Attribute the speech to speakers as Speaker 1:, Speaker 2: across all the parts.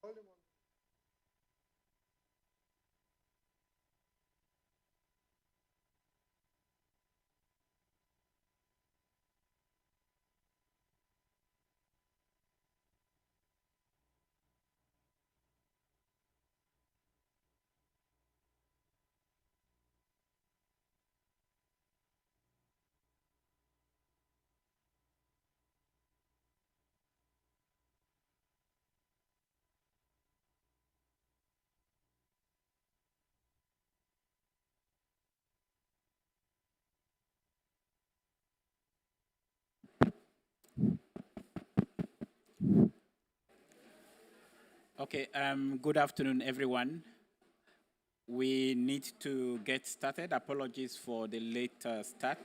Speaker 1: volume on.
Speaker 2: Okay, good afternoon, everyone. We need to get started. Apologies for the late start.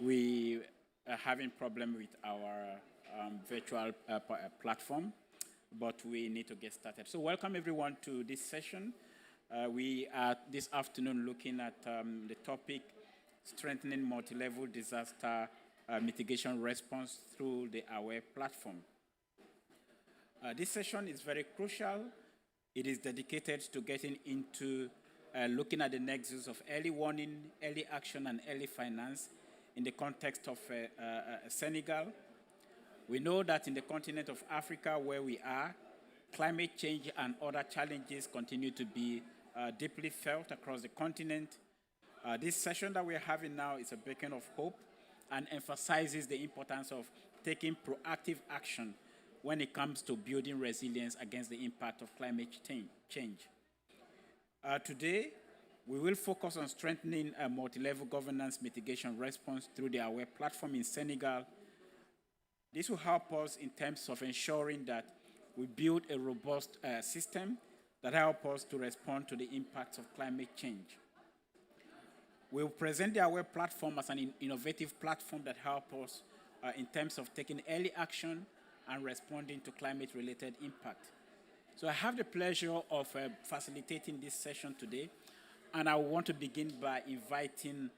Speaker 2: We are having problem with our virtual platform, but we need to get started. So welcome everyone to this session. We are this afternoon looking at the topic, strengthening multi-level disaster mitigation response through the AWARE platform. This session is very crucial. It is dedicated to getting into looking at the nexus of early warning, early action, and early finance in the context of Senegal. We know that in the continent of Africa where we are, climate change and other challenges continue to be deeply felt across the continent. This session that we're having now is a beacon of hope and emphasizes the importance of taking proactive action when it comes to building resilience against the impact of climate change. Today, we will focus on strengthening a multi-level governance mitigation response through the AWARE platform in Senegal. This will help us in terms of ensuring that we build a robust system that helps us to respond to the impacts of climate change. We will present the AWARE platform as an innovative platform that helps us in terms of taking early action and responding to climate-related impact. So I have the pleasure of facilitating this session today, and I want to begin by inviting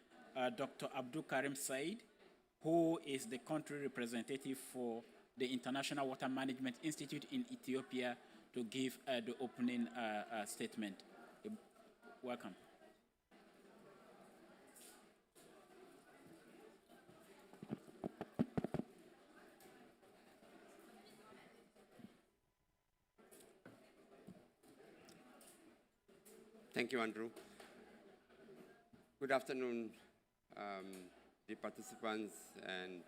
Speaker 2: Dr. Abdul Karim Said, who is the country representative for the International Water Management Institute in Ethiopia, to give the opening statement. Welcome.
Speaker 3: Thank you, Andrew. Good afternoon, the participants, and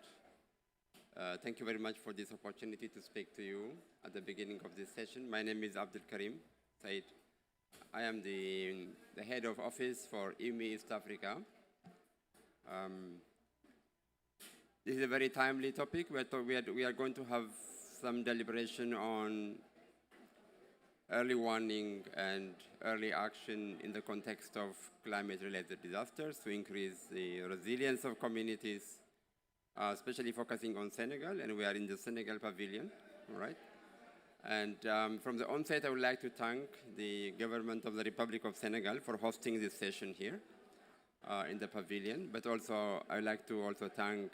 Speaker 3: thank you very much for this opportunity to speak to you at the beginning of this session. My name is Abdul Karim Said. I am the head of office for IWMI East Africa. This is a very timely topic. We are going to have some deliberation on early warning and early action in the context of climate-related disasters to increase the resilience of communities, especially focusing on Senegal, and we are in the Senegal pavilion, all right? And from the onset, I would like to thank the government of the Republic of Senegal for hosting this session here in the pavilion, but also I would like to also thank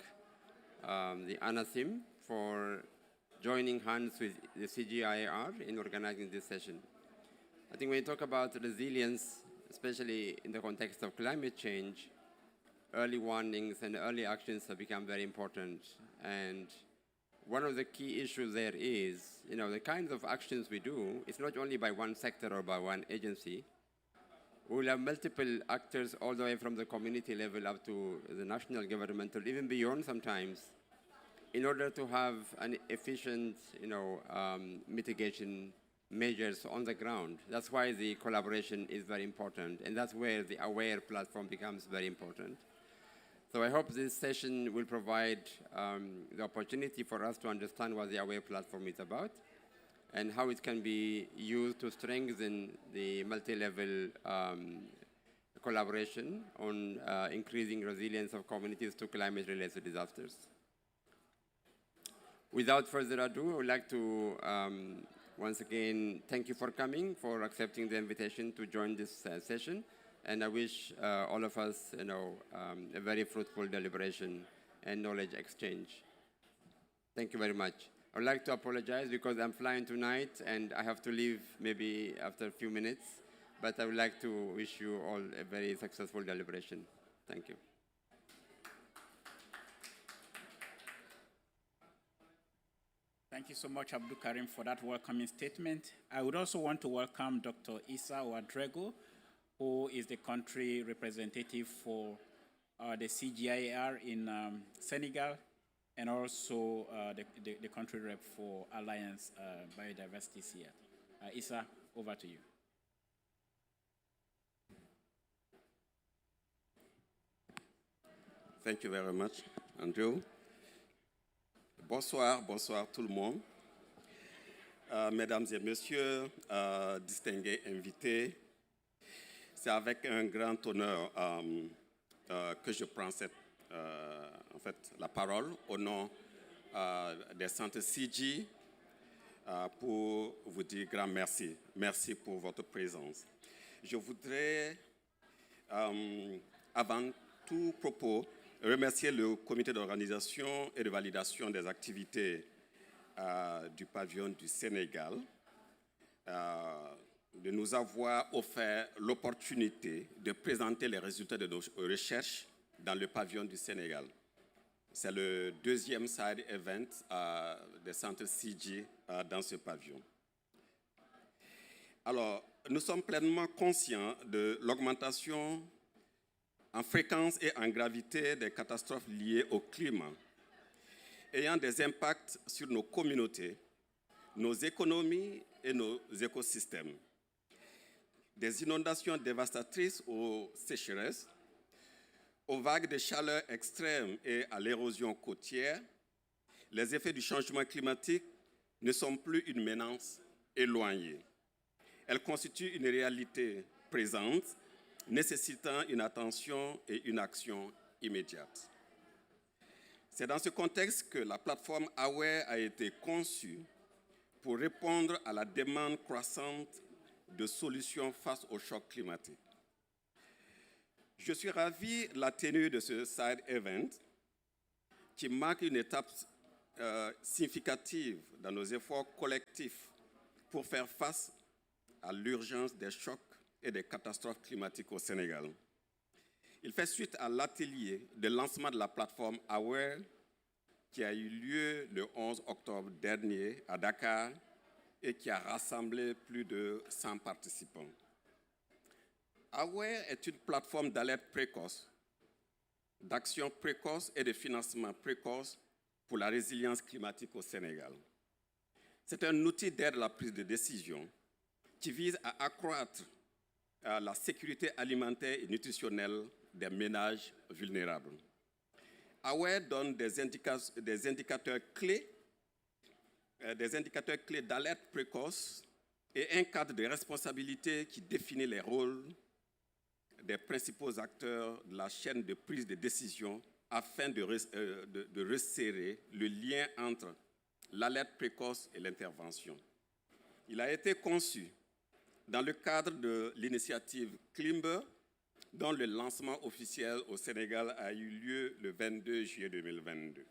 Speaker 3: the ANASIM for joining hands with the CGIAR in organizing this session. I think when you talk about resilience, especially in the context of climate change, early warnings and early actions have become very important. And one of the key issues there is, the kinds of actions we do, it's not only by one sector or by one agency. We will have multiple actors all the way from the community level up to the national government, or even beyond sometimes, in order to have an efficient, mitigation measures on the ground. That's why the collaboration is very important, and that's where the AWARE platform becomes very important. So I hope this session will provide the opportunity for us to understand what the AWARE platform is about and how it can be used to strengthen the multi-level collaboration on increasing resilience of communities to climate-related disasters. Without further ado, I would like to once again thank you for coming, for accepting the invitation to join this session, and I wish all of us, a very fruitful deliberation and knowledge exchange. Thank you very much. I would like to apologize because I'm flying tonight and I have to leave maybe after a few minutes. But I would like to wish you all a very successful deliberation. Thank you.
Speaker 2: Thank you so much, Abdul Karim, for that welcoming statement. I would also want to welcome Dr. Issa Ouedraogo, who is the country representative for the CGIAR in Senegal, and also the country rep for Alliance Biodiversity here. Issa, over to you.
Speaker 1: Thank you very much, Andrew. Bonsoir, bonsoir tout le monde. Mesdames et messieurs, distingués invités, c'est avec un grand honneur que je prends la parole au nom des centres CG pour vous dire grand merci. Merci pour votre présence. Je voudrais, avant tout propos, remercier le comité d'organisation et de validation des activités du pavillon du Sénégal de nous avoir offert l'opportunité de présenter les résultats de nos recherches dans le pavillon du Sénégal. C'est le deuxième side event des centres CG dans ce pavillon. Alors, nous sommes pleinement conscients de l'augmentation en fréquence et en gravité des catastrophes liées au climat, ayant des impacts sur nos communautés, nos économies et nos écosystèmes. Des inondations dévastatrices aux sécheresses, aux vagues de chaleur extrêmes et à l'érosion côtière, les effets du changement climatique ne sont plus une menace éloignée. Elles constituent une réalité présente, nécessitant une attention et une action immédiate. C'est dans ce contexte que la plateforme AWARE a été conçue pour répondre à la demande croissante de solutions face au choc climatique. Je suis ravi de la tenue de ce side event qui marque une étape significative dans nos efforts collectifs pour faire face à l'urgence des chocs et des catastrophes climatiques au Sénégal. Il fait suite à l'atelier de lancement de la plateforme AWARE qui a eu lieu le 11 octobre dernier à Dakar et qui a rassemblé plus de 100 participants. AWARE est une plateforme d'alerte précoce, d'action précoce et de financement précoce pour la résilience climatique au Sénégal. C'est un outil d'aide à la prise de décision qui vise à accroître la sécurité alimentaire et nutritionnelle des ménages vulnérables. AWARE donne des indicateurs clés d'alerte précoce et un cadre de responsabilité qui définit les rôles des principaux acteurs de la chaîne de prise de décision afin de resserrer le lien entre l'alerte précoce et l'intervention. Il a été conçu dans le cadre de l'initiative Climber, dont le lancement officiel au Sénégal a eu lieu le 22 juillet 2022.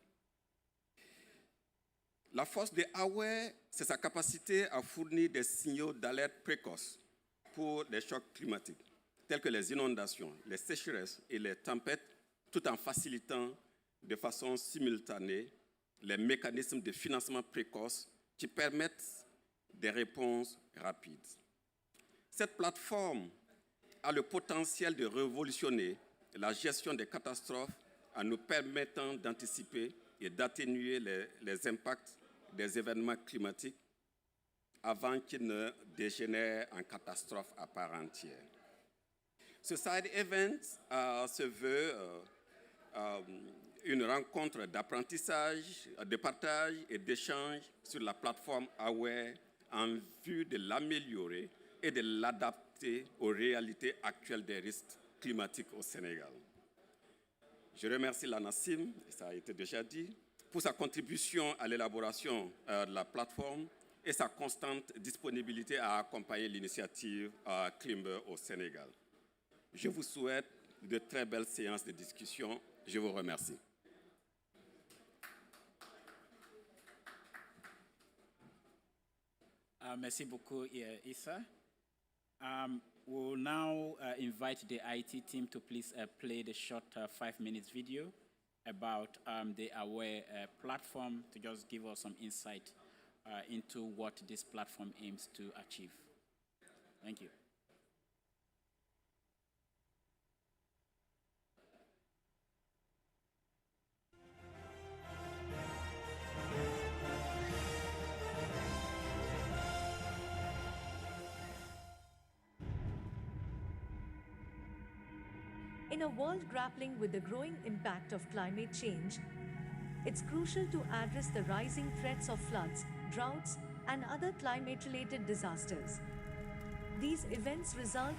Speaker 1: La force de AWARE, c'est sa capacité à fournir des signaux d'alerte précoce pour les chocs climatiques, tels que les inondations, les sécheresses et les tempêtes, tout en facilitant de façon simultanée les mécanismes de financement précoce qui permettent des réponses rapides. Cette plateforme a le potentiel de révolutionner la gestion des catastrophes en nous permettant d'anticiper et d'atténuer les impacts des événements climatiques avant qu'ils ne dégénèrent en catastrophe à part entière. Ce side event se veut une rencontre d'apprentissage, de partage et d'échange sur la plateforme AWARE en vue de l'améliorer et de l'adapter aux réalités actuelles des risques climatiques au Sénégal. Je remercie l'ANACIM, ça a été déjà dit, pour sa contribution à l'élaboration de la plateforme et sa constante disponibilité à accompagner l'initiative Climber au Sénégal. Je vous souhaite de très belles séances de discussion. Je vous remercie.
Speaker 2: Merci beaucoup, Issa. We'll now invite the IT team to please play the short 5 minutes video about the AWARE platform to just give us some insight into what this platform aims to achieve. Thank you.
Speaker 4: In a world grappling with the growing impact of climate change, it's crucial to address the rising threats of floods, droughts, and other climate-related disasters. These events result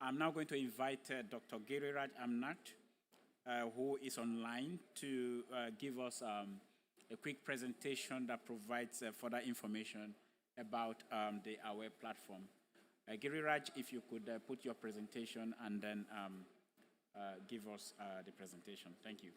Speaker 2: I'm now going to invite Dr. Giriraj Amnat, who is online, to give us a quick presentation that provides further information about the AWARE platform. Giriraj, if you could put your presentation and then give us the presentation. Thank you.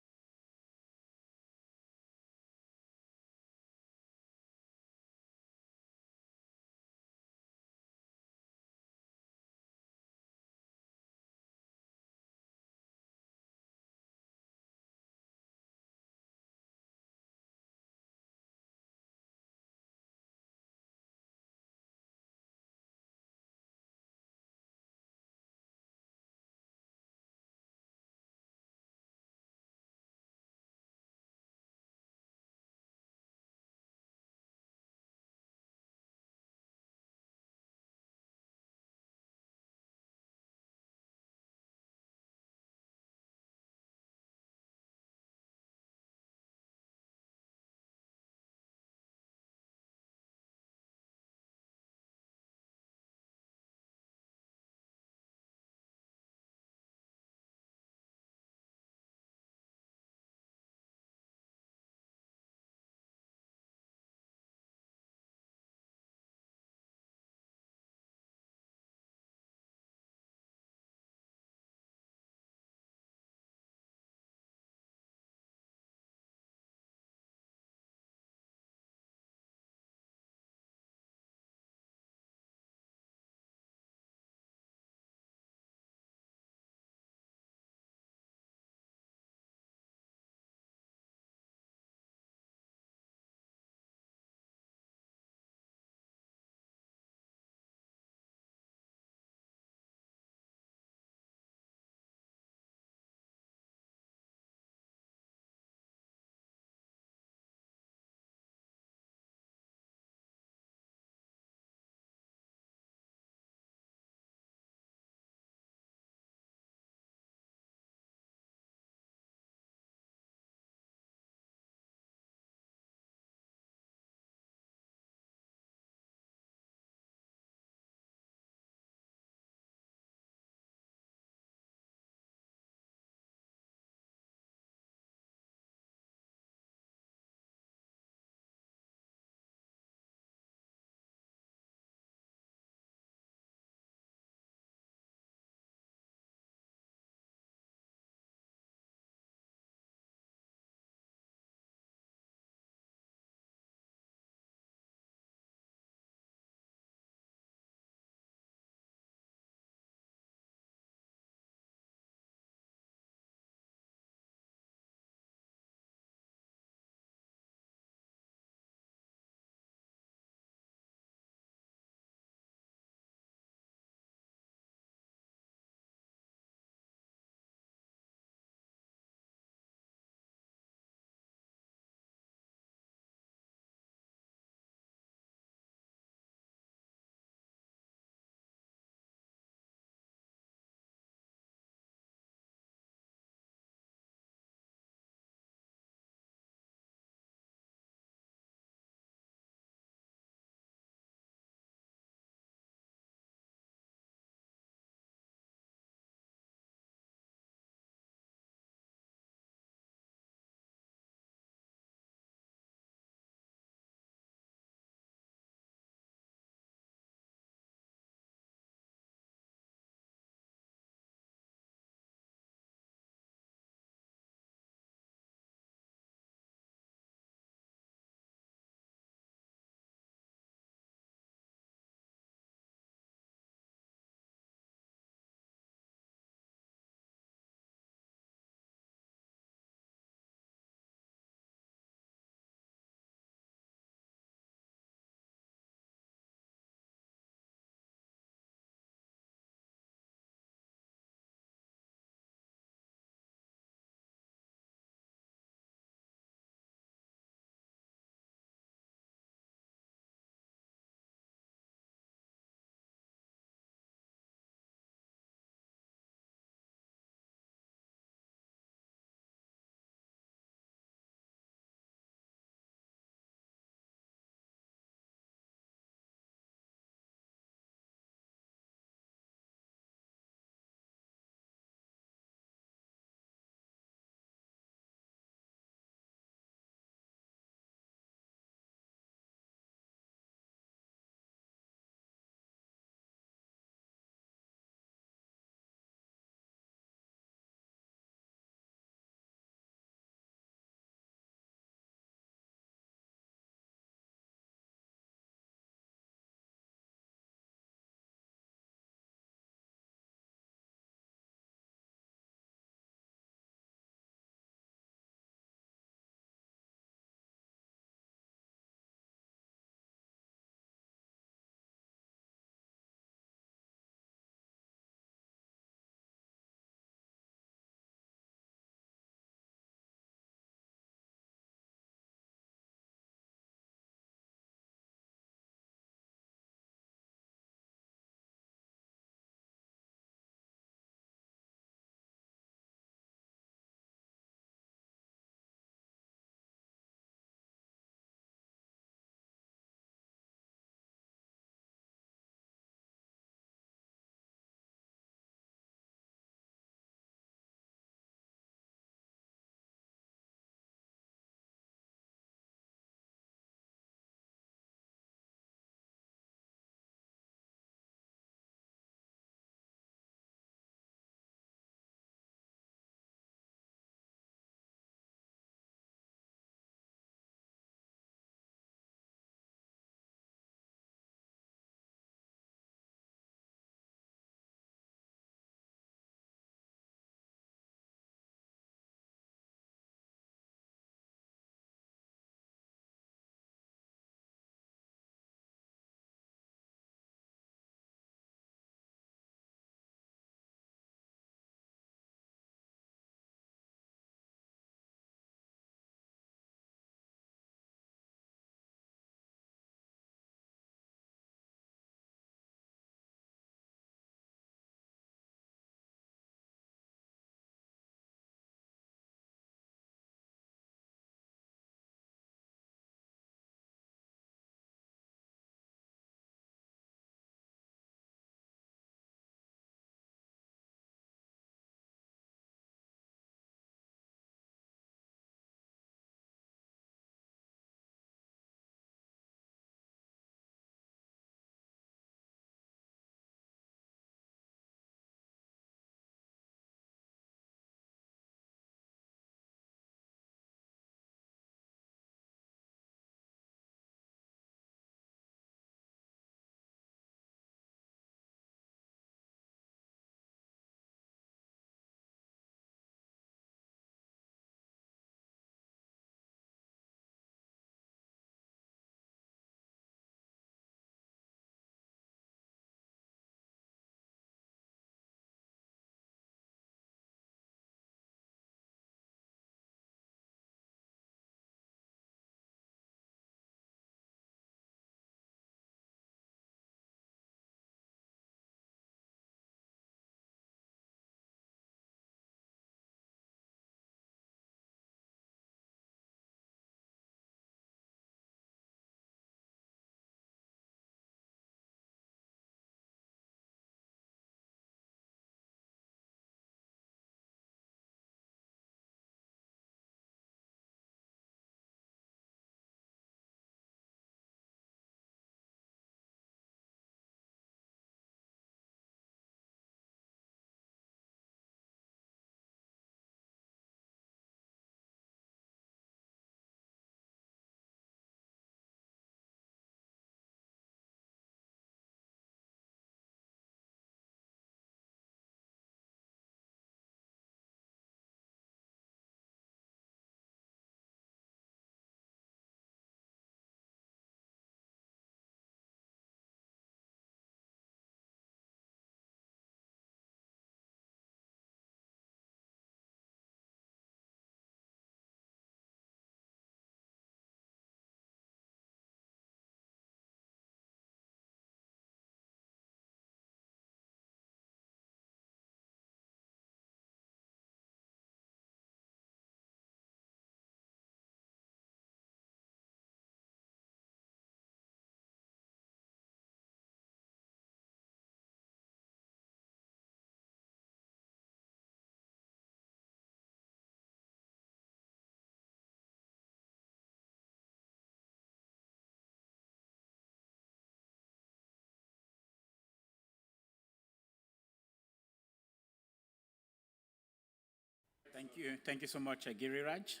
Speaker 2: Thank you so much, Giriraj.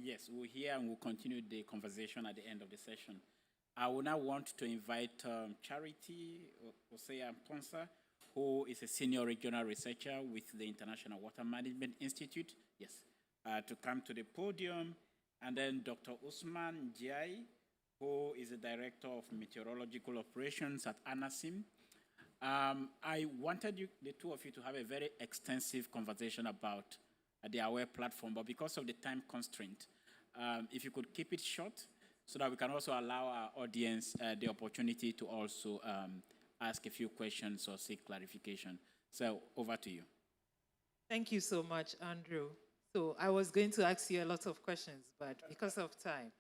Speaker 2: Yes, we'll hear and we'll continue the conversation at the end of the session. I will now want to invite Charity Osea Ponsa, who is a senior regional researcher with the International Water Management Institute, yes, to come to the podium. And then Dr. Usman Jai, who is the Director of Meteorological Operations at ANASIM. I wanted the two of you to have a very extensive conversation about the AWARE platform, but because of the time constraint, if you could keep it short so that we can also allow our audience the opportunity to also ask a few questions or seek clarification. So over to you.
Speaker 5: Thank you so much, Andrew. So I was going to ask you a lot of questions, but because of time.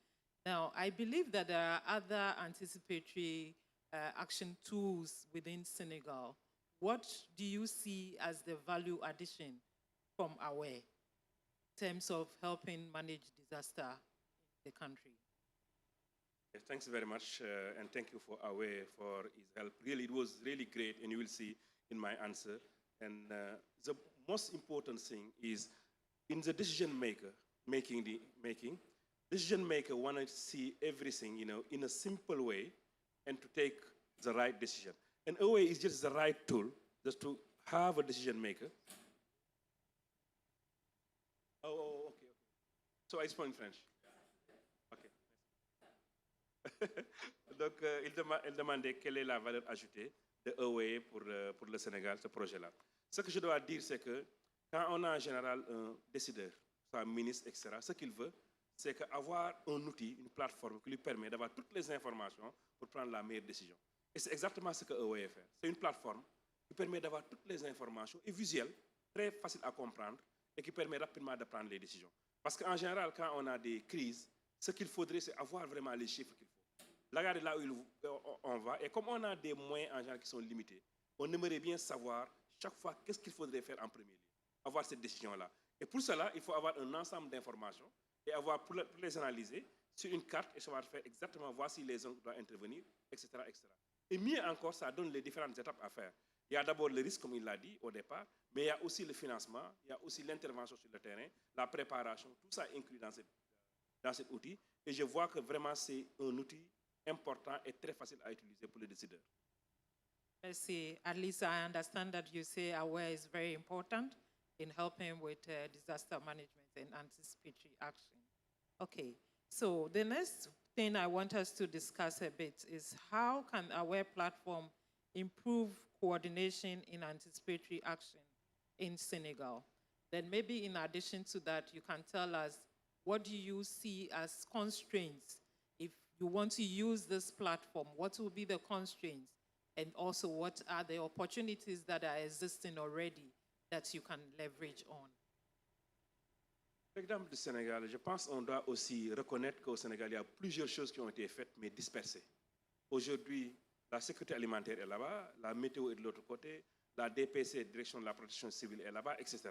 Speaker 5: Now, I believe that there are other anticipatory action tools within Senegal. What do you see as the value addition from AWARE in terms of helping manage disaster in the country?
Speaker 6: Yes, thanks very much, and thank you for AWARE for his help. Really, it was really great, and you will see in my answer. And the most important thing is in the decision maker want to see everything, in a simple way, and to take the right decision. And AWARE is just the right tool, just to have a decision maker. Okay. So I speak in French. Donc, il demandait quelle est la valeur ajoutée de AWARE pour le Sénégal, ce projet-là. Ce que je dois dire, c'est que quand on a en général un décideur, soit un ministre, etc., ce qu'il veut, c'est avoir un outil, une plateforme qui lui permet d'avoir toutes les informations pour prendre la meilleure décision. Et c'est exactement ce que AWARE fait. C'est une plateforme qui permet d'avoir toutes les informations et visuelles, très facile à comprendre, et qui permet rapidement de prendre les décisions. Parce qu'en général, quand on a des crises, ce qu'il faudrait, c'est avoir vraiment les chiffres qu'il faut. Regardez là où on va. Et comme on a des moyens en général qui sont limités, on aimerait bien savoir chaque fois qu'est-ce qu'il faudrait faire en premier lieu, avoir cette décision-là. Et pour cela, il faut avoir un ensemble d'informations et avoir pour les analyser sur une carte et savoir faire exactement, voir si les zones doivent intervenir, etc., etc. Et mieux encore, ça donne les différentes étapes à faire. Il y a d'abord le risque, comme il l'a dit au départ, mais il y a aussi le financement, il y a aussi l'intervention sur le terrain, la préparation, tout ça est inclus dans cet outil. Et je vois que vraiment c'est un outil important et très facile à utiliser pour les décideurs.
Speaker 5: Merci. At least I understand that you say AWARE is very important in helping with disaster management and anticipatory action. Okay, so the next thing I want us to discuss a bit is how can AWARE platform improve coordination in anticipatory action in Senegal? Then maybe in addition to that, you can tell us what do you see as constraints if you want to use this platform? What will be the constraints? And also, what are the opportunities that are existing already that you can leverage on?
Speaker 6: Par exemple, du Sénégal, je pense qu'on doit aussi reconnaître qu'au Sénégal, il y a plusieurs choses qui ont été faites, mais dispersées. Aujourd'hui, la sécurité alimentaire est là-bas, la météo est de l'autre côté, la DPC, Direction de la protection civile, est là-bas, etc.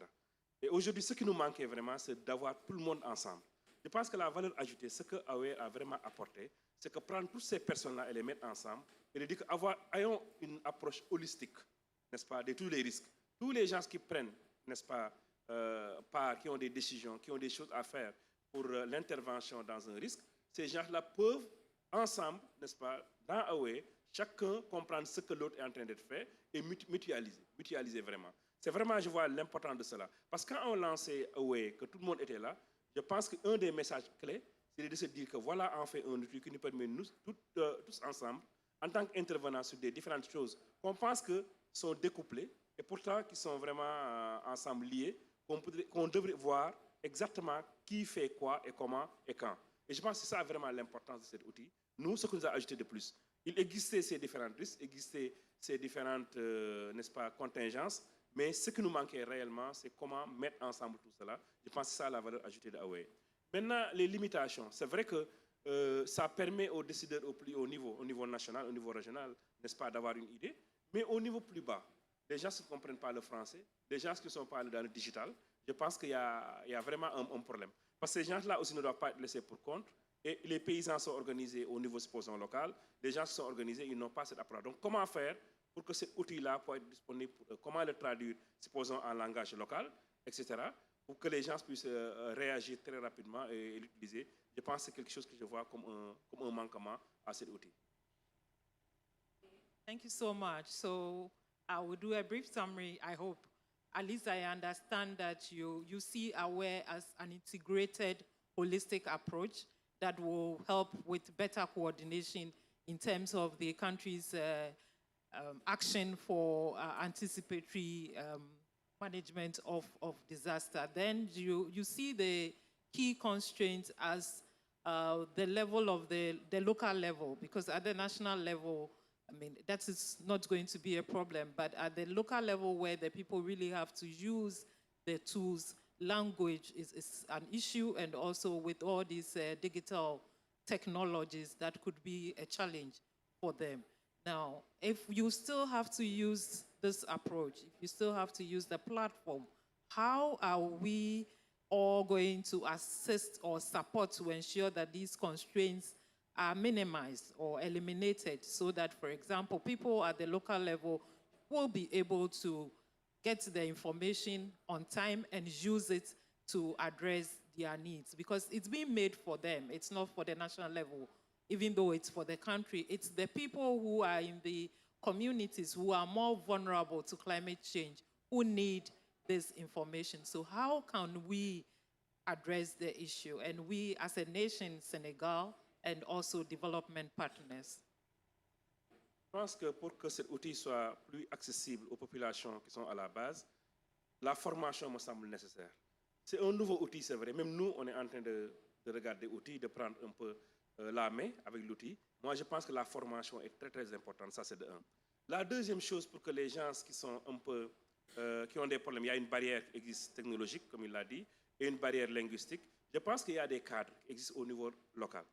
Speaker 6: Et aujourd'hui, ce qui nous manquait vraiment, c'est d'avoir tout le monde ensemble. Je pense que la valeur ajoutée, ce que AWARE a vraiment apporté, c'est que prendre toutes ces personnes-là et les mettre ensemble, et de dire ayons une approche holistique, n'est-ce pas, de tous les risques. Tous les gens qui prennent, n'est-ce pas, qui ont des décisions, qui ont des choses à faire pour l'intervention dans un risque, ces gens-là peuvent, ensemble, n'est-ce pas, dans AWARE, chacun comprendre ce que l'autre est en train de faire et mutualiser vraiment. C'est vraiment, je vois l'importance de cela. Parce que quand on lançait AWARE, que tout le monde était là, je pense qu'un des messages clés, c'est de se dire que voilà, on fait un outil qui nous permet, nous, tous ensemble, en tant qu'intervenants sur des différentes choses qu'on pense que sont découplées et pourtant qui sont vraiment ensemble liées, qu'on devrait voir exactement qui fait quoi et comment et quand. Et je pense que c'est ça vraiment l'importance de cet outil. Nous, ce que nous a ajouté de plus, il existait ces différents risques, existait ces différentes, n'est-ce pas, contingences, mais ce qui nous manquait réellement, c'est comment mettre ensemble tout cela. Je pense que c'est ça la valeur ajoutée de AWARE. Maintenant, les limitations, c'est vrai que ça permet aux décideurs au plus haut niveau, au niveau national, au niveau régional, n'est-ce pas, d'avoir une idée, mais au niveau plus bas, les gens qui ne comprennent pas le français, les gens qui ne sont pas dans le digital, je pense qu'il y a vraiment un problème. Parce que ces gens-là aussi ne doivent pas être laissés pour compte, et les paysans sont organisés au niveau, supposons, local, les gens qui sont organisés, ils n'ont pas cette approche. Donc, comment faire pour que cet outil-là puisse être disponible, comment le traduire, supposons, en langage local, etc., pour que les gens puissent réagir très rapidement et l'utiliser. Je pense que c'est quelque chose que je vois comme un manquement à cet outil.
Speaker 5: Thank you so much. So I will do a brief summary, I hope. At least I understand that you see AWARE as an integrated, holistic approach that will help with better coordination in terms of the country's action for anticipatory management of disaster. Then you see the key constraints as the level of the local level, because at the national level, I mean, that is not going to be a problem, but at the local level where the people really have to use the tools, language is an issue, and also with all these digital technologies, that could be a challenge for them. Now, if you still have to use this approach, if you still have to use the platform, how are we all going to assist or support to ensure that these constraints are minimized or eliminated so that, for example, people at the local level will be able to get the information on time and use it to address their needs? Because it's being made for them. It's not for the national level, even though it's for the country. It's the people who are in the communities who are more vulnerable to climate change who need this information. So how can we address the issue? And we, as a nation, Senegal, and also development partners.
Speaker 6: Je pense que pour que cet outil soit plus accessible aux populations qui sont à la base, la formation me semble nécessaire. C'est un nouveau outil, c'est vrai. Même nous, on est en train de regarder l'outil, de prendre un peu la main avec l'outil. Moi, je pense que la formation est très, très importante. Ça, c'est de un. La deuxième chose, pour que les gens qui sont un peu, qui ont des problèmes, il y a une barrière qui existe technologique, comme il l'a dit, et une barrière linguistique. Je pense qu'il y a des cadres qui existent au niveau local.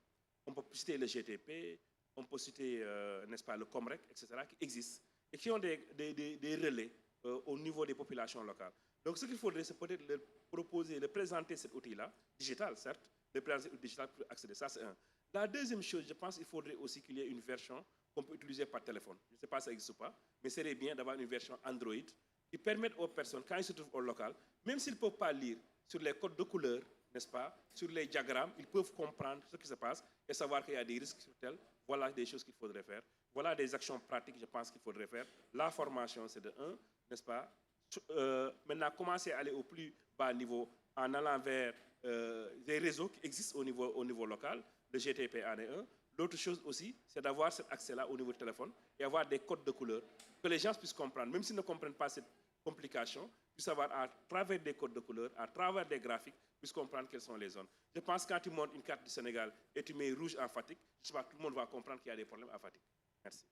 Speaker 6: On peut citer le GTP, on peut citer, n'est-ce pas, le Comrec, etc., qui existent et qui ont des relais au niveau des populations locales. Donc, ce qu'il faudrait, c'est peut-être leur proposer, leur présenter cet outil-là, digital, certes, leur présenter l'outil digital pour accéder. Ça, c'est un. La deuxième chose, je pense qu'il faudrait aussi qu'il y ait une version qu'on peut utiliser par téléphone. Je ne sais pas si ça existe ou pas, mais c'est bien d'avoir une version Android qui permette aux personnes, quand ils se trouvent au local, même s'ils ne peuvent pas lire sur les codes de couleur, n'est-ce pas, sur les diagrammes, ils peuvent comprendre ce qui se passe et savoir qu'il y a des risques sur tel. Voilà des choses qu'il faudrait faire. Voilà des actions pratiques, je pense qu'il faudrait faire. La formation, c'est de un, n'est-ce pas. Maintenant, commencer à aller au plus bas niveau en allant vers des réseaux qui existent au niveau local. Le GTP en est un. L'autre chose aussi, c'est d'avoir cet accès-là au niveau du téléphone et avoir des codes de couleur que les gens puissent comprendre, même s'ils ne comprennent pas cette complication, puissent savoir à travers des codes de couleur, à travers des graphiques, puissent comprendre quelles sont les zones. Je pense que quand tu montes une carte du Sénégal et tu mets rouge en Fatick, je sais pas, tout le monde va comprendre qu'il y a des problèmes à Fatick. Merci.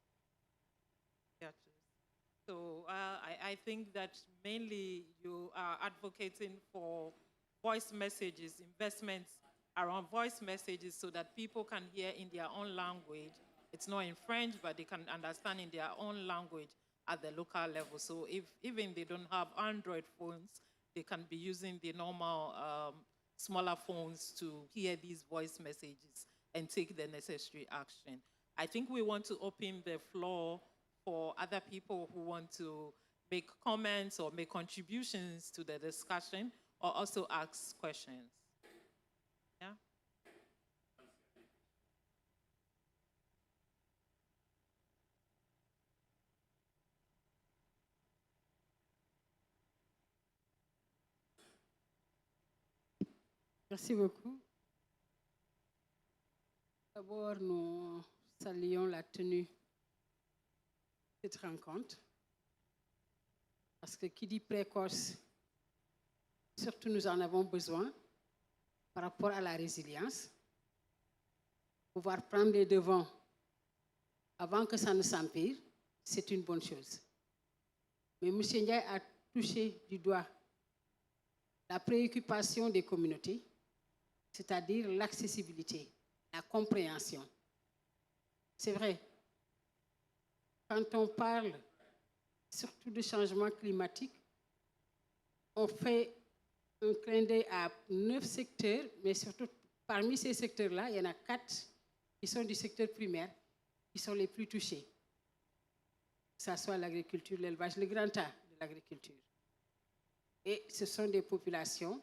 Speaker 5: So I think that mainly you are advocating for voice messages, investments around voice messages so that people can hear in their own language. It's not in French, but they can understand in their own language at the local level. So if even they don't have Android phones, they can be using the normal smaller phones to hear these voice messages and take the necessary action. I think we want to open the floor for other people who want to make comments or make contributions to the discussion or also ask questions. Yeah?
Speaker 7: Merci beaucoup. D'abord, nous saluons la tenue de cette rencontre. Parce que qui dit précoce, surtout nous en avons besoin par rapport à la résilience. Pouvoir prendre les devants avant que ça ne s'empire, c'est une bonne chose. Mais M. Ndiaye a touché du doigt la préoccupation des communautés, c'est-à-dire l'accessibilité, la compréhension. C'est vrai, quand on parle surtout de changement climatique, on fait un clin d'œil à 9 secteurs, mais surtout parmi ces secteurs-là, il y en a 4 qui sont du secteur primaire, qui sont les plus touchés. Que ce soit l'agriculture, l'élevage, le grand A de l'agriculture. Et ce sont des populations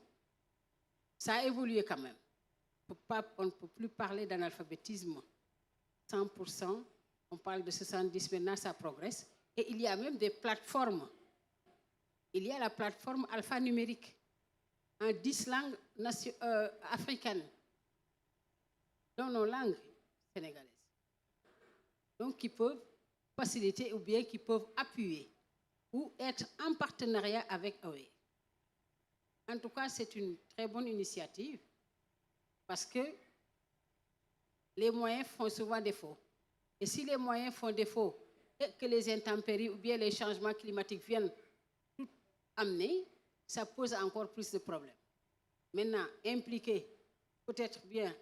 Speaker 7: Ça a évolué quand même. On ne peut plus parler d'analphabétisme 100%. On parle de 70, maintenant ça progresse. Et il y a même des plateformes. Il y a la plateforme alphanumérique en 10 langues africaines, dans nos langues sénégalaises. Donc, qui peuvent faciliter ou bien qui peuvent appuyer ou être en partenariat avec eux. En tout cas, c'est une très bonne initiative parce que les moyens font souvent défaut. Et si les moyens font défaut et que les intempéries ou bien les changements climatiques viennent tout amener, ça pose encore plus de problèmes. Maintenant, impliquer, peut-être bien,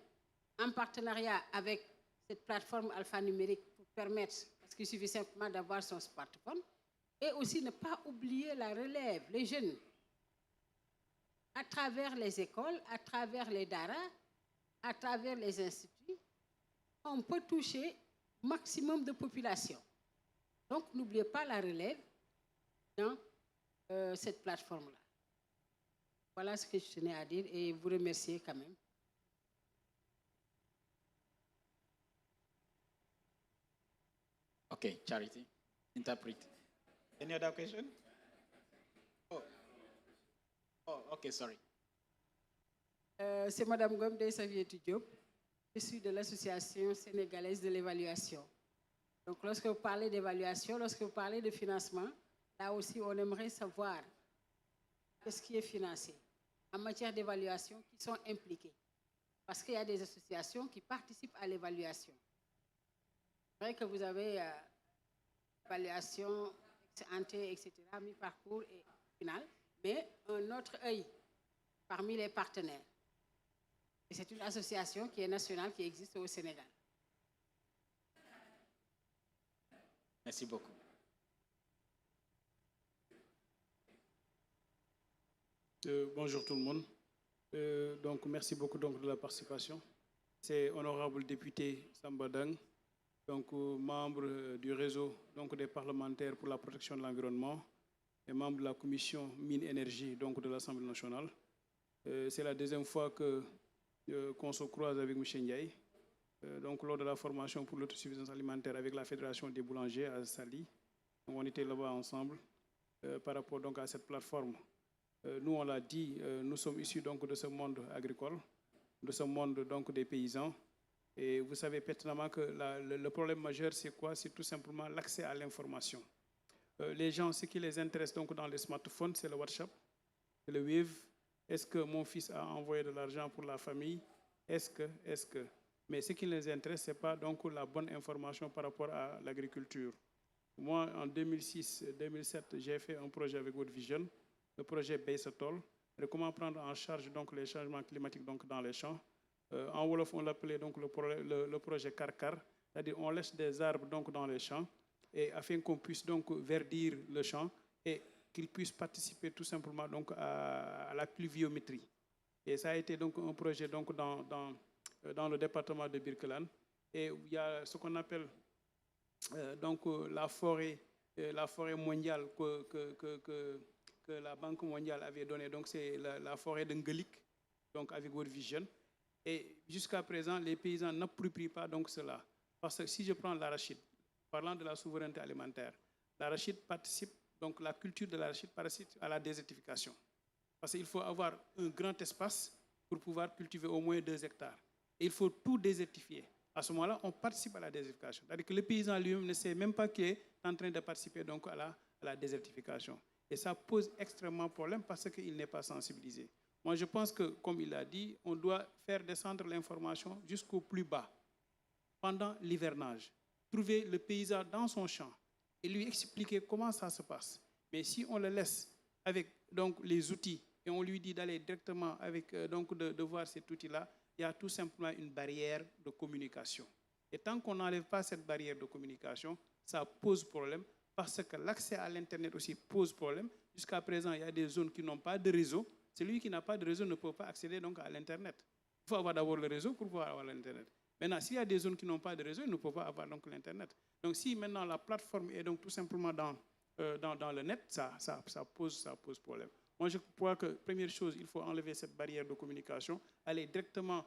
Speaker 7: en partenariat avec cette plateforme alphanumérique pour permettre, parce qu'il suffit simplement d'avoir son smartphone, et aussi ne pas oublier la relève, les jeunes, à travers les écoles, à travers les daras, à travers les instituts, on peut toucher maximum de population. Donc, n'oubliez pas la relève dans cette plateforme-là. Voilà ce que je tenais à dire et vous remercier quand même.
Speaker 2: Okay, Charity, interpret. Any other question? Oh, okay, sorry.
Speaker 7: C'est Madame Gomde Savietou Diop. Je suis de l'Association sénégalaise de l'évaluation. Donc, lorsque vous parlez d'évaluation, lorsque vous parlez de financement, là aussi, on aimerait savoir ce qui est financé en matière d'évaluation qui sont impliquées. Parce qu'il y a des associations qui participent à l'évaluation. C'est vrai que vous avez évaluation, ante, etc., mi-parcours et final, mais un autre œil parmi les partenaires. Et c'est une association qui est nationale, qui existe au Sénégal.
Speaker 2: Merci beaucoup.
Speaker 8: Bonjour tout le monde. Donc, merci beaucoup donc, de la participation. C'est honorable député Samba Dang, donc, membre du réseau donc, des parlementaires pour la protection de l'environnement et membre de la commission mine-énergie donc, de l'Assemblée nationale. C'est la deuxième fois qu'on se croise avec M. Ndiaye, donc, lors de la formation pour l'autosuffisance alimentaire avec la Fédération des boulangers à Sali. Donc, on était là-bas ensemble par rapport donc, à cette plateforme. Nous, on l'a dit, nous sommes issus donc, de ce monde agricole, de ce monde donc, des paysans. Et vous savez pertinemment que le problème majeur, c'est quoi? C'est tout simplement l'accès à l'information. Les gens, ce qui les intéresse donc, dans les smartphones, c'est le WhatsApp, c'est le Wave. Est-ce que mon fils a envoyé de l'argent pour la famille? Est-ce que? Mais ce qui les intéresse, ce n'est pas donc, la bonne information par rapport à l'agriculture. Moi, en 2006-2007, j'ai fait un projet avec World Vision, le projet Baysatol, de comment prendre en charge donc, les changements climatiques donc, dans les champs. En Wolof, on l'appelait donc le projet Karkar, c'est-à-dire on laisse des arbres donc, dans les champs et afin qu'on puisse donc verdir le champ et qu'ils puissent participer tout simplement donc, à la pluviométrie. Et ça a été donc un projet donc, dans le département de Birkeland. Et il y a ce qu'on appelle donc, la forêt mondiale que la Banque mondiale avait donnée. Donc c'est la forêt de Nguelik, donc avec World Vision. Et jusqu'à présent, les paysans n'approprient pas donc cela. Parce que si je prends l'arachide, parlant de la souveraineté alimentaire, l'arachide participe, donc la culture de l'arachide participe à la désertification. Parce qu'il faut avoir un grand espace pour pouvoir cultiver au moins 2 hectares. Et il faut tout désertifier. À ce moment-là, on participe à la désertification. C'est-à-dire que le paysan lui-même ne sait même pas qu'il est en train de participer donc à la désertification. Et ça pose extrêmement de problème parce qu'il n'est pas sensibilisé. Moi, je pense que, comme il a dit, on doit faire descendre l'information jusqu'au plus bas, pendant l'hivernage. Trouver le paysan dans son champ et lui expliquer comment ça se passe. Mais si on le laisse avec donc, les outils et on lui dit d'aller directement avec, donc, de voir cet outil-là, il y a tout simplement une barrière de communication. Et tant qu'on n'enlève pas cette barrière de communication, ça pose problème parce que l'accès à l'Internet aussi pose problème. Jusqu'à présent, il y a des zones qui n'ont pas de réseau. Celui qui n'a pas de réseau ne peut pas accéder donc à l'Internet. Il faut avoir d'abord le réseau pour pouvoir avoir l'Internet. Maintenant, s'il y a des zones qui n'ont pas de réseau, ils ne peuvent pas avoir donc l'Internet. Donc, si maintenant la plateforme est donc tout simplement dans le net, ça pose problème. Moi, je crois que, première chose, il faut enlever cette barrière de communication, aller directement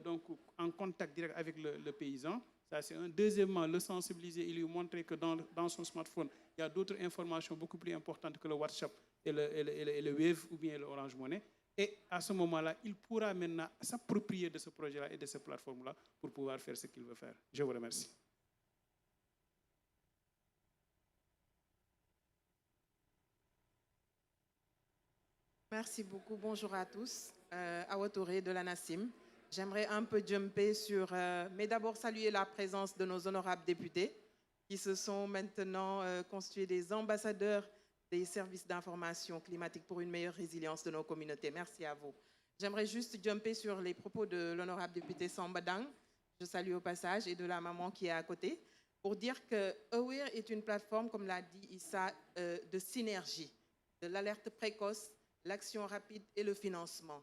Speaker 8: donc, en contact direct avec le paysan. Ça, c'est un. Deuxièmement, le sensibiliser et lui montrer que dans son smartphone, il y a d'autres informations beaucoup plus importantes que le WhatsApp et le Wave ou bien le Orange Money. Et à ce moment-là, il pourra maintenant s'approprier de ce projet-là et de cette plateforme-là pour pouvoir faire ce qu'il veut faire. Je vous remercie.
Speaker 9: Merci beaucoup. Bonjour à tous. Awa Touré de la NACIM. J'aimerais un peu jumper sur, mais d'abord saluer la présence de nos honorables députés qui se sont maintenant constitués des ambassadeurs des services d'information climatique pour une meilleure résilience de nos communautés. Merci à vous. J'aimerais juste jumper sur les propos de l'honorable député Samba Dang, je salue au passage, et de la maman qui est à côté, pour dire que AWARE est une plateforme, comme l'a dit Issa, de synergie, de l'alerte précoce, l'action rapide et le financement.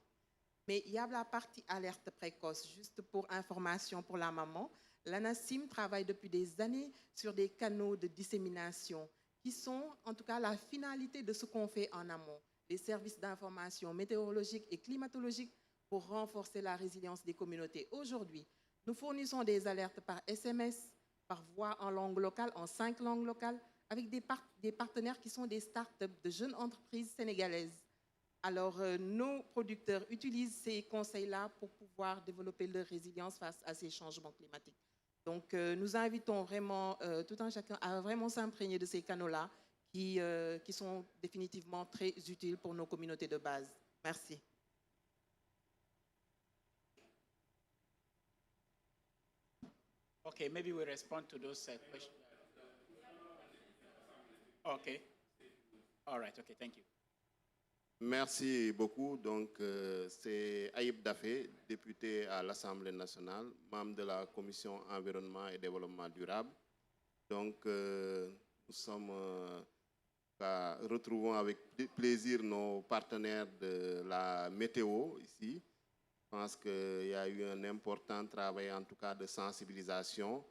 Speaker 9: Mais il y a la partie alerte précoce, juste pour information pour la maman. La NACIM travaille depuis des années sur des canaux de dissémination qui sont en tout cas la finalité de ce qu'on fait en amont, les services d'information météorologique et climatologique pour renforcer la résilience des communautés. Aujourd'hui, nous fournissons des alertes par SMS, par voie en langue locale, en 5 langues locales, avec des partenaires qui sont des startups de jeunes entreprises sénégalaises. Alors, nos producteurs utilisent ces conseils-là pour pouvoir développer leur résilience face à ces changements climatiques. Donc, nous invitons vraiment tout un chacun à vraiment s'imprégner de ces canaux-là qui sont définitivement très utiles pour nos communautés de base. Merci.
Speaker 2: Okay, maybe we respond to those questions. Okay. All right, okay, thank you.
Speaker 10: Merci beaucoup. Donc, c'est Aïb Dafé, député à l'Assemblée nationale, membre de la Commission environnement et développement durable. Donc, retrouvons avec plaisir nos partenaires de la météo ici. Je pense qu'il y a eu un important travail, en tout cas de sensibilisation,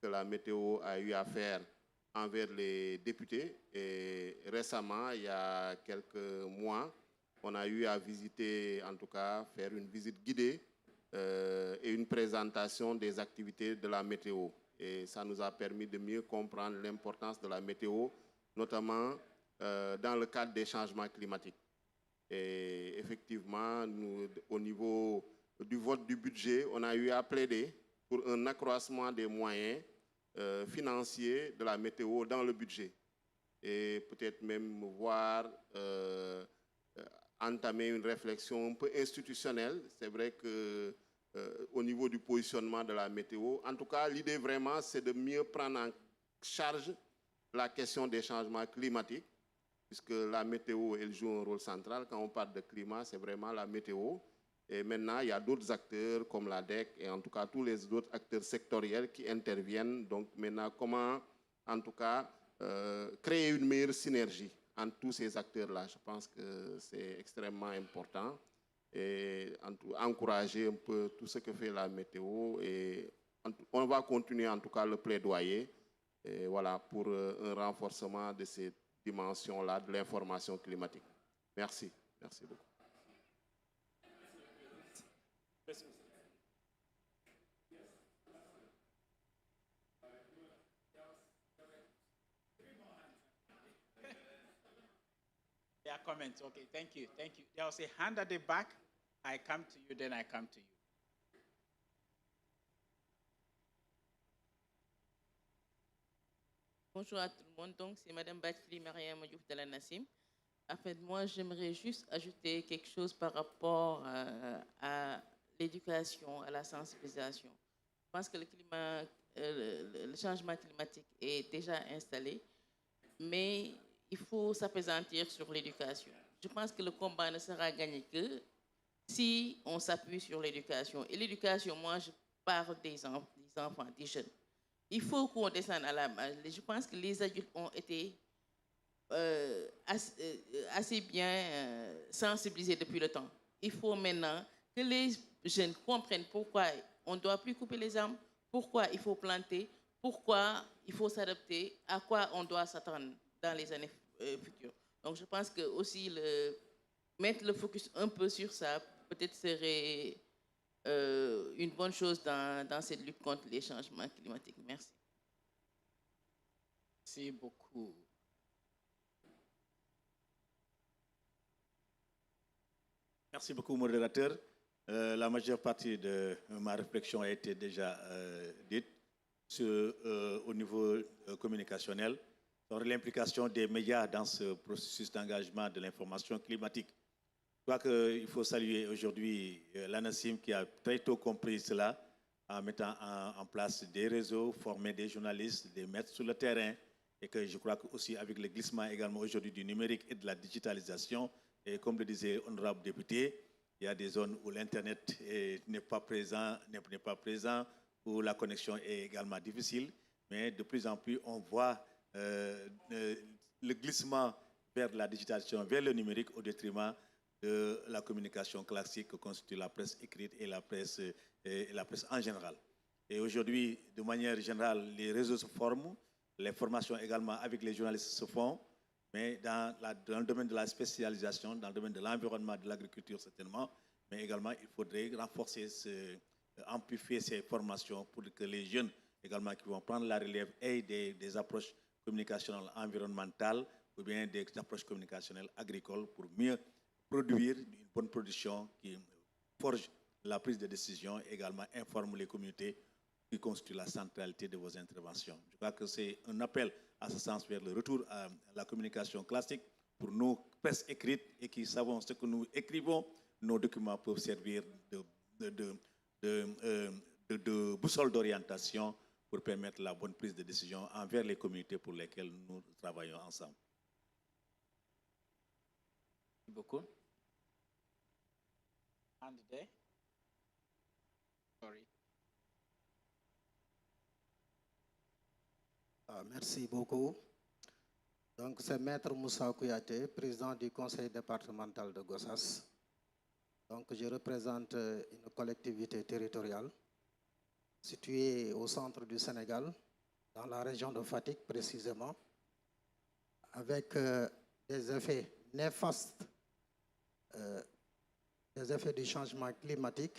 Speaker 10: que la météo a eu à faire envers les députés. Et récemment, il y a quelques mois, on a eu à visiter, en tout cas, faire une visite guidée et une présentation des activités de la météo. Et ça nous a permis de mieux comprendre l'importance de la météo, notamment dans le cadre des changements climatiques. Et effectivement, nous, au niveau du vote du budget, on a eu à plaider pour un accroissement des moyens financiers de la météo dans le budget. Et peut-être même voir entamer une réflexion un peu institutionnelle. C'est vrai que au niveau du positionnement de la météo, en tout cas, l'idée vraiment, c'est de mieux prendre en charge la question des changements climatiques, puisque la météo, elle joue un rôle central. Quand on parle de climat, c'est vraiment la météo. Et maintenant, il y a d'autres acteurs comme la DEC et en tout cas tous les autres acteurs sectoriels qui interviennent. Donc maintenant, comment, en tout cas, créer une meilleure synergie entre tous ces acteurs-là. Je pense que c'est extrêmement important. Et encourager un peu tout ce que fait la météo. Et on va continuer en tout cas le plaidoyer et voilà, pour un renforcement de cette dimension-là de l'information climatique. Merci. Merci beaucoup.
Speaker 2: There are comments. Okay, thank you. Thank you. There was a hand at the back. I come to you, then I come to you.
Speaker 11: Bonjour à tout le monde. Donc, c'est Madame Bathily Mariam Diouf de la NACIM. En fait, moi, j'aimerais juste ajouter quelque chose par rapport à l'éducation, à la sensibilisation. Je pense que le changement climatique est déjà installé, mais il faut s'appesantir sur l'éducation. Je pense que le combat ne sera gagné que si on s'appuie sur l'éducation. Et l'éducation, moi, je parle des enfants, des jeunes. Il faut qu'on descende à la base. Je pense que les adultes ont été assez bien sensibilisés depuis le temps. Il faut maintenant que les jeunes comprennent pourquoi on ne doit plus couper les arbres, pourquoi il faut planter, pourquoi il faut s'adapter, à quoi on doit s'attendre dans les années futures. Donc je pense que aussi mettre le focus un peu sur ça, peut-être serait une bonne chose dans cette lutte contre les changements climatiques. Merci.
Speaker 2: Merci beaucoup.
Speaker 12: Merci beaucoup, modérateur. La majeure partie de ma réflexion a été déjà dite au niveau communicationnel sur l'implication des médias dans ce processus d'engagement de l'information climatique. Je crois qu'il faut saluer aujourd'hui l'ANACIM qui a très tôt compris cela en mettant en place des réseaux, former des journalistes, des mettre sur le terrain, et que je crois que aussi avec le glissement également aujourd'hui du numérique et de la digitalisation, et comme le disait honorable député, il y a des zones où l'Internet n'est pas présent, où la connexion est également difficile, mais de plus en plus, on voit le glissement vers la digitalisation, vers le numérique au détriment de la communication classique que constitue la presse écrite et la presse en général. Et aujourd'hui, de manière générale, les réseaux se forment, les formations également avec les journalistes se font, mais dans le domaine de la spécialisation, dans le domaine de l'environnement, de l'agriculture certainement, mais également il faudrait renforcer, amplifier ces formations pour que les jeunes également qui vont prendre la relève aient des approches communicationnelles environnementales ou bien des approches communicationnelles agricoles pour mieux produire une bonne production qui forge la prise de décision et également informe les communautés qui constituent la centralité de vos interventions. Je crois que c'est un appel à ce sens vers le retour à la communication classique pour nous, presse écrite, et qui savons ce que nous écrivons, nos documents peuvent servir de boussole d'orientation pour permettre la bonne prise de décision envers les communautés pour lesquelles nous travaillons ensemble.
Speaker 2: Merci beaucoup. And there. Sorry.
Speaker 13: Merci beaucoup. Donc, c'est Maître Moussa Kouyaté, président du conseil départemental de Gossas. Donc, je représente une collectivité territoriale située au centre du Sénégal, dans la région de Fatick précisément, avec des effets néfastes, des effets du changement climatique,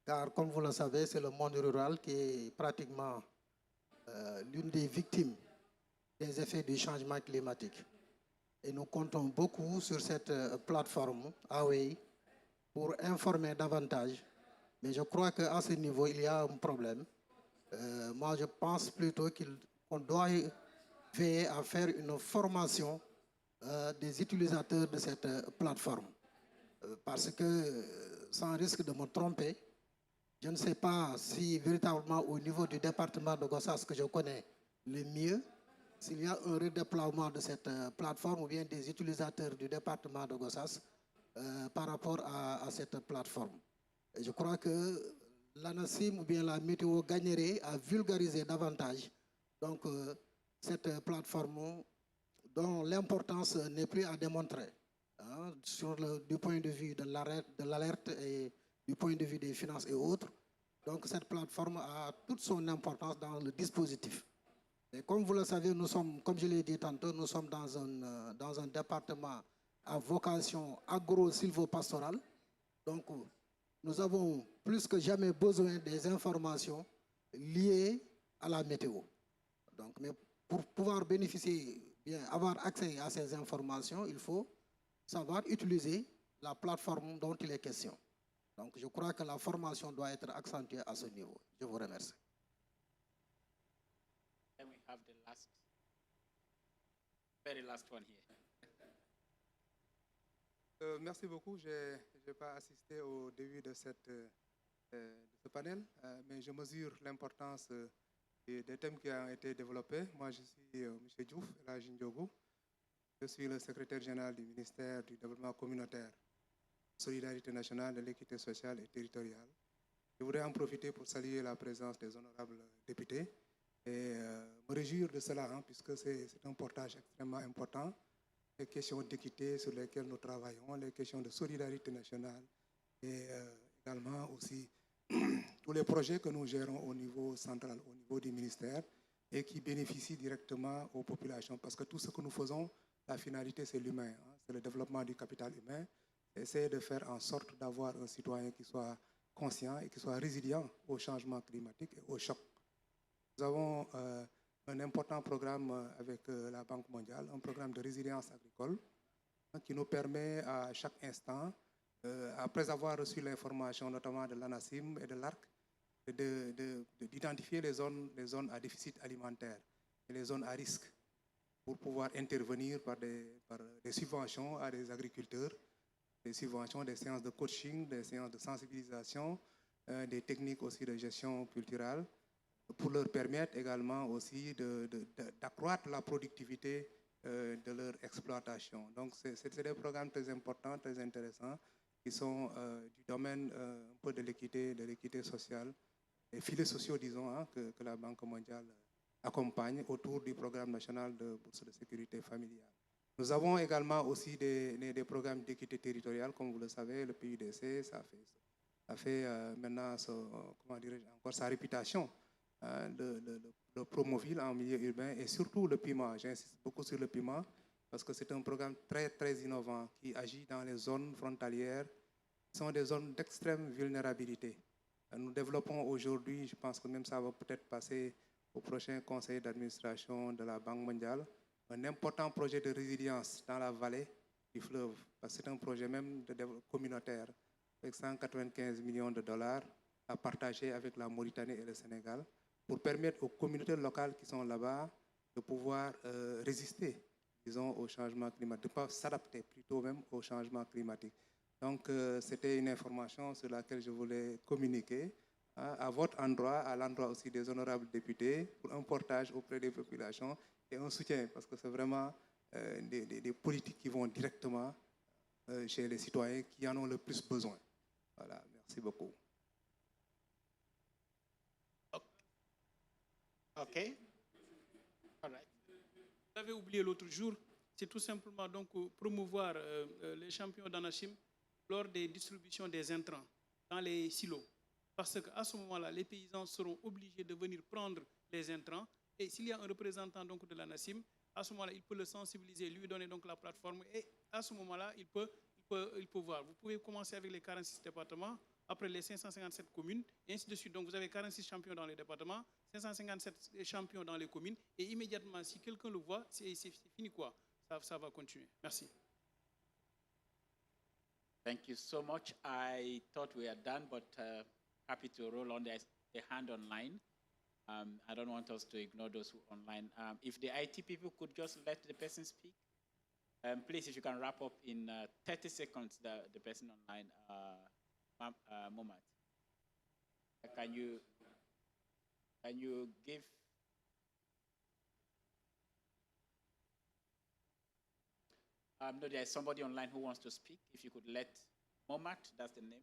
Speaker 13: car comme vous le savez, c'est le monde rural qui est pratiquement l'une des victimes des effets du changement climatique. Et nous comptons beaucoup sur cette plateforme Huawei pour informer davantage. Mais je crois qu'à ce niveau, il y a un problème. Moi, je pense plutôt qu'on doit veiller à faire une formation des utilisateurs de cette plateforme. Parce que, sans risque de me tromper, je ne sais pas si véritablement au niveau du département de Gossas, que je connais le mieux, s'il y a un redéploiement de cette plateforme ou bien des utilisateurs du département de Gossas par rapport à cette plateforme. Et je crois que l'ANACIM ou bien la météo gagnerait à vulgariser davantage donc, cette plateforme dont l'importance n'est plus à démontrer hein, du point de vue de l'alerte et du point de vue des finances et autres. Donc cette plateforme a toute son importance dans le dispositif. Et comme vous le savez, nous sommes, comme je l'ai dit tantôt, nous sommes dans un département à vocation agro-silvopastorale. Donc nous avons plus que jamais besoin des informations liées à la météo. Donc, mais pour pouvoir bénéficier, bien avoir accès à ces informations, il faut savoir utiliser la plateforme dont il est question. Donc, je crois que la formation doit être accentuée à ce niveau. Je vous remercie.
Speaker 2: Then we have the very last one here.
Speaker 14: Merci beaucoup. Je n'ai pas assisté au début de ce panel, mais je mesure l'importance des thèmes qui ont été développés. Moi, je suis M. Diouf, Elhadji Ndiogou. Je suis le secrétaire général du ministère du Développement communautaire, Solidarité nationale, de l'équité sociale et territoriale. Je voudrais en profiter pour saluer la présence des honorables députés et me réjouir de cela, hein, puisque c'est un portage extrêmement important. Les questions d'équité sur lesquelles nous travaillons, les questions de solidarité nationale et également aussi tous les projets que nous gérons au niveau central, au niveau du ministère et qui bénéficient directement aux populations. Parce que tout ce que nous faisons, la finalité, c'est l'humain. Hein. c'est le développement du capital humain, essayer de faire en sorte d'avoir un citoyen qui soit conscient et qui soit résilient au changement climatique et au choc. Nous avons un important programme avec la Banque mondiale, un programme de résilience agricole qui nous permet à chaque instant, après avoir reçu l'information notamment de l'ANACIM et de l'ARC, d'identifier les zones à déficit alimentaire et les zones à risque pour pouvoir intervenir par des subventions à des agriculteurs, des subventions, des séances de coaching, des séances de sensibilisation, des techniques aussi de gestion culturelle, pour leur permettre également aussi d'accroître la productivité de leur exploitation. Donc, c'est des programmes très importants, très intéressants, qui sont du domaine un peu de l'équité sociale, les filets sociaux, disons, hein, que la Banque mondiale accompagne autour du programme national de bourse de sécurité familiale. Nous avons également aussi des programmes d'équité territoriale, comme vous le savez, le PUDC, ça fait maintenant encore sa réputation le Promoville en milieu urbain et surtout le PIMA. J'insiste beaucoup sur le PIMA parce que c'est un programme très, très innovant qui agit dans les zones frontalières, qui sont des zones d'extrême vulnérabilité. Nous développons aujourd'hui, je pense que même ça va peut-être passer au prochain conseil d'administration de la Banque mondiale, un important projet de résilience dans la vallée du fleuve. C'est un projet même communautaire avec 195 millions de dollars à partager avec la Mauritanie et le Sénégal pour permettre aux communautés locales qui sont là-bas de pouvoir résister, disons, au changement climatique, de pouvoir s'adapter plutôt même au changement climatique. Donc, c'était une information sur laquelle je voulais communiquer à votre endroit, à l'endroit aussi des honorables députés, pour un portage auprès des populations et un soutien, parce que c'est vraiment des politiques qui vont directement chez les citoyens qui en ont le plus besoin. Voilà, merci beaucoup.
Speaker 8: OK. All right. Vous avez oublié l'autre jour, c'est tout simplement donc promouvoir les champions d'ANACIM lors des distributions des intrants dans les silos. Parce qu'à ce moment-là, les paysans seront obligés de venir prendre les intrants. Et s'il y a un représentant donc de l'ANACIM, à ce moment-là, il peut le sensibiliser, lui donner donc la plateforme. Et à ce moment-là, il peut voir. Vous pouvez commencer avec les 46 départements, après les 557 communes, et ainsi de suite. Donc vous avez 46 champions dans les départements, 557 champions dans les communes, et immédiatement, si quelqu'un le voit, c'est fini quoi. Ça va continuer. Merci.
Speaker 2: Thank you so much. I thought we are done, but happy to roll on the hand online. I don't want us to ignore those who are online. If the IT people could just let the person speak. Please, if you can wrap up in 30 seconds, the person online, Momat. Can you give? No, there's somebody online who wants to speak. If you could let Momat, that's the name.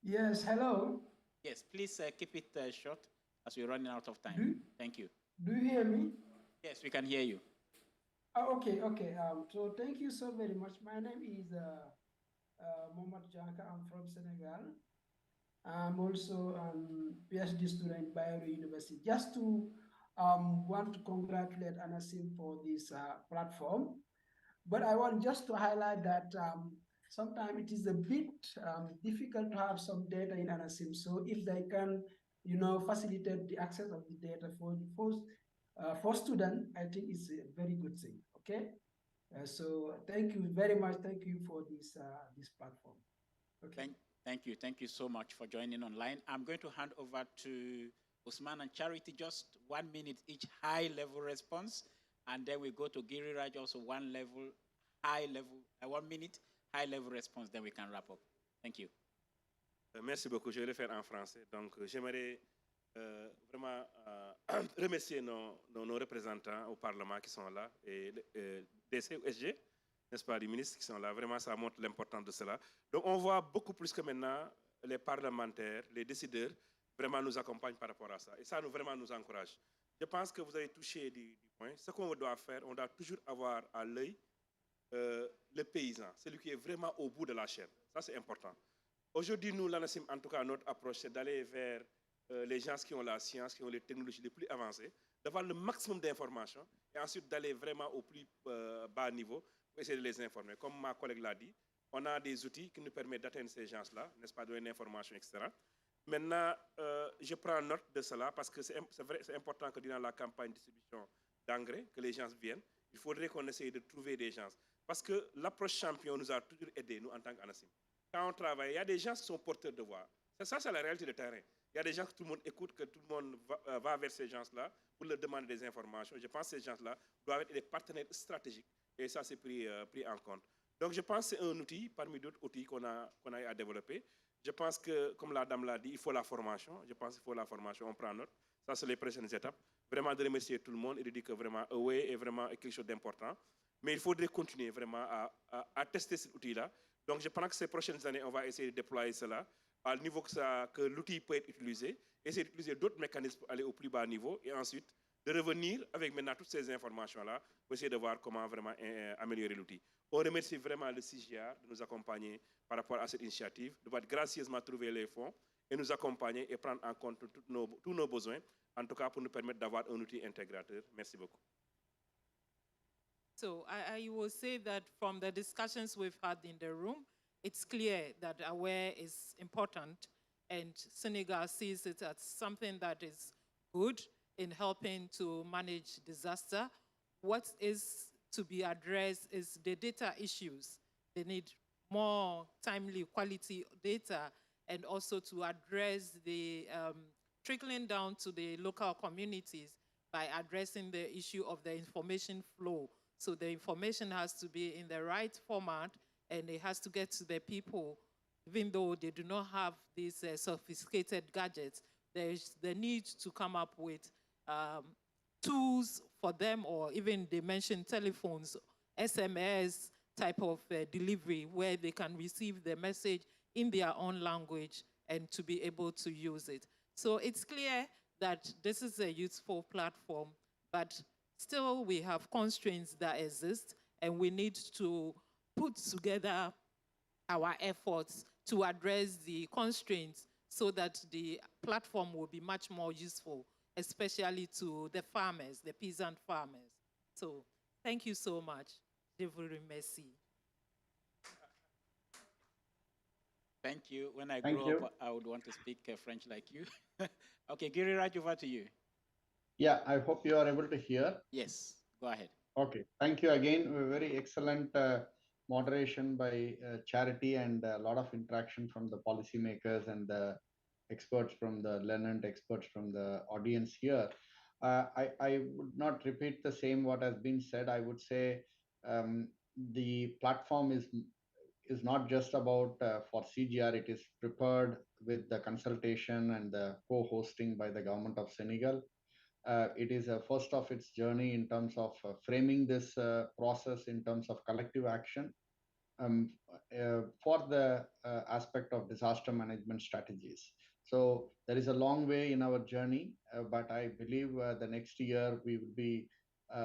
Speaker 15: Yes, hello.
Speaker 2: Yes, please keep it short as we're running out of time. Thank you.
Speaker 15: Do you hear me?
Speaker 2: Yes, we can hear you.
Speaker 15: Okay. So thank you so very much. My name is Mohamed Janka. I'm from Senegal. I'm also a PhD student at Bayero University. Just to want to congratulate ANACIM for this platform. But I want just to highlight that sometimes it is a bit difficult to have some data in ANACIM. So if they can, facilitate the access of the data for students, I think it's a very good thing. Okay. So thank you very much. Thank you for this platform. Okay.
Speaker 2: Thank you so much for joining online. I'm going to hand over to Usman and Charity, just 1 minute each high-level response, and then we go to Giriraj, also 1 minute high-level response, then we can wrap up. Thank you.
Speaker 6: Merci beaucoup. Je vais le faire en français. Donc, j'aimerais vraiment remercier nos représentants au Parlement qui sont là, et DC ou SG, n'est-ce pas, les ministres qui sont là. Vraiment, ça montre l'importance de cela. Donc, on voit beaucoup plus que maintenant les parlementaires, les décideurs, vraiment nous accompagnent par rapport à ça. Et ça, vraiment, nous encourage. Je pense que vous avez touché du point. Ce qu'on doit faire, on doit toujours avoir à l'œil le paysan, celui qui est vraiment au bout de la chaîne. Ça, c'est important. Aujourd'hui, nous, l'ANACIM, en tout cas, notre approche, c'est d'aller vers les gens qui ont la science, qui ont les technologies les plus avancées, d'avoir le maximum d'informations et ensuite d'aller vraiment au plus bas niveau pour essayer de les informer. Comme ma collègue l'a dit, on a des outils qui nous permettent d'atteindre ces gens-là, n'est-ce pas, donner une information, etc. Maintenant, je prends note de cela parce que c'est important que durant la campagne de distribution d'engrais, que les gens viennent, il faudrait qu'on essaye de trouver des gens. Parce que l'approche champion nous a toujours aidés, nous, en tant qu'ANACIM. Quand on travaille, il y a des gens qui sont porteurs de voix. Ça, c'est la réalité de terrain. Il y a des gens que tout le monde écoute, que tout le monde va vers ces gens-là pour leur demander des informations. Je pense que ces gens-là doivent être des partenaires stratégiques. Et ça, c'est pris en compte. Donc, je pense que c'est un outil parmi d'autres outils qu'on a à développer. Je pense que, comme la dame l'a dit, il faut la formation. Je pense qu'il faut la formation, on prend note. Ça, c'est les prochaines étapes. Vraiment de remercier tout le monde et de dire que vraiment, Away est vraiment quelque chose d'important. Mais il faudrait continuer vraiment à tester cet outil-là. Donc, je pense que ces prochaines années, on va essayer de déployer cela à niveau que l'outil peut être utilisé, essayer d'utiliser d'autres mécanismes pour aller au plus bas niveau et ensuite de revenir avec maintenant toutes ces informations-là pour essayer de voir comment vraiment améliorer l'outil. On remercie vraiment le CGR de nous accompagner par rapport à cette initiative, de pouvoir gracieusement trouver les fonds et nous accompagner et prendre en compte tous nos besoins, en tout cas pour nous permettre d'avoir un outil intégrateur. Merci beaucoup.
Speaker 5: So I will say that from the discussions we've had in the room, it's clear that AWARE is important and Senegal sees it as something that is good in helping to manage disaster. What is to be addressed is the data issues. They need more timely quality data and also to address the trickling down to the local communities by addressing the issue of the information flow. So the information has to be in the right format and it has to get to the people, even though they do not have these sophisticated gadgets. There's the need to come up with tools for them, or even they mentioned telephones, SMS type of delivery where they can receive the message in their own language and to be able to use it. So it's clear that this is a useful platform, but still we have constraints that exist and we need to put together our efforts to address the constraints so that the platform will be much more useful, especially to the farmers, the peasant farmers. So thank you so much. Je vous remercie.
Speaker 2: Thank you. When I grow up, I would want to speak French like you. Okay, Giriraj, over to you.
Speaker 16: Yeah, I hope you are able to hear.
Speaker 2: Yes, go ahead.
Speaker 16: Okay, thank you again. A very excellent moderation by Charity and a lot of interaction from the policymakers and the experts from the learned experts from the audience here. I would not repeat the same what has been said. I would say the platform is not just about for CGR. It is prepared with the consultation and the co-hosting by the government of Senegal. It is a first of its journey in terms of framing this process in terms of collective action for the aspect of disaster management strategies. So there is a long way in our journey, but I believe the next year we will be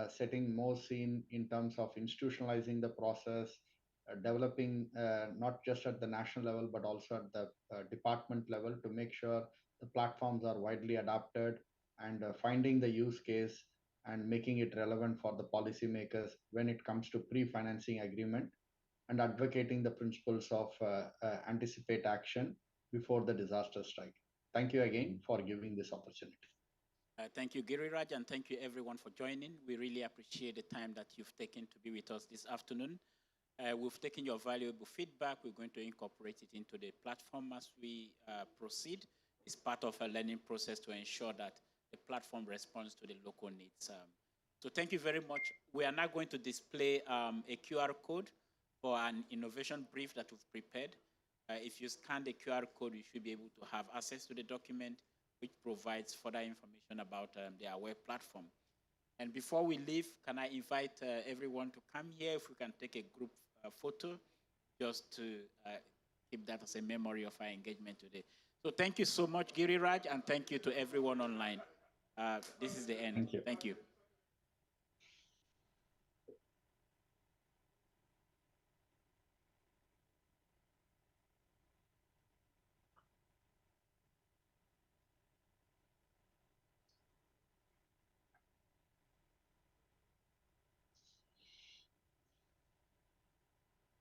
Speaker 16: setting more scene in terms of institutionalizing the process, developing not just at the national level, but also at the department level to make sure the platforms are widely adopted and finding the use case and making it relevant for the policymakers when it comes to pre-financing agreement and advocating the principles of anticipate action before the disaster strike. Thank you again for giving this opportunity.
Speaker 2: Thank you, Giriraj, and thank you everyone for joining. We really appreciate the time that you've taken to be with us this afternoon. We've taken your valuable feedback. We're going to incorporate it into the platform as we proceed. It's part of a learning process to ensure that the platform responds to the local needs. So thank you very much. We are now going to display a QR code for an innovation brief that we've prepared. If you scan the QR code, you should be able to have access to the document, which provides further information about the AWARE platform. And before we leave, can I invite everyone to come here if we can take a group photo, just to keep that as a memory of our engagement today. So thank you so much, Giriraj, and thank you to everyone online. This is the end.
Speaker 16: Thank you.
Speaker 2: Thank you.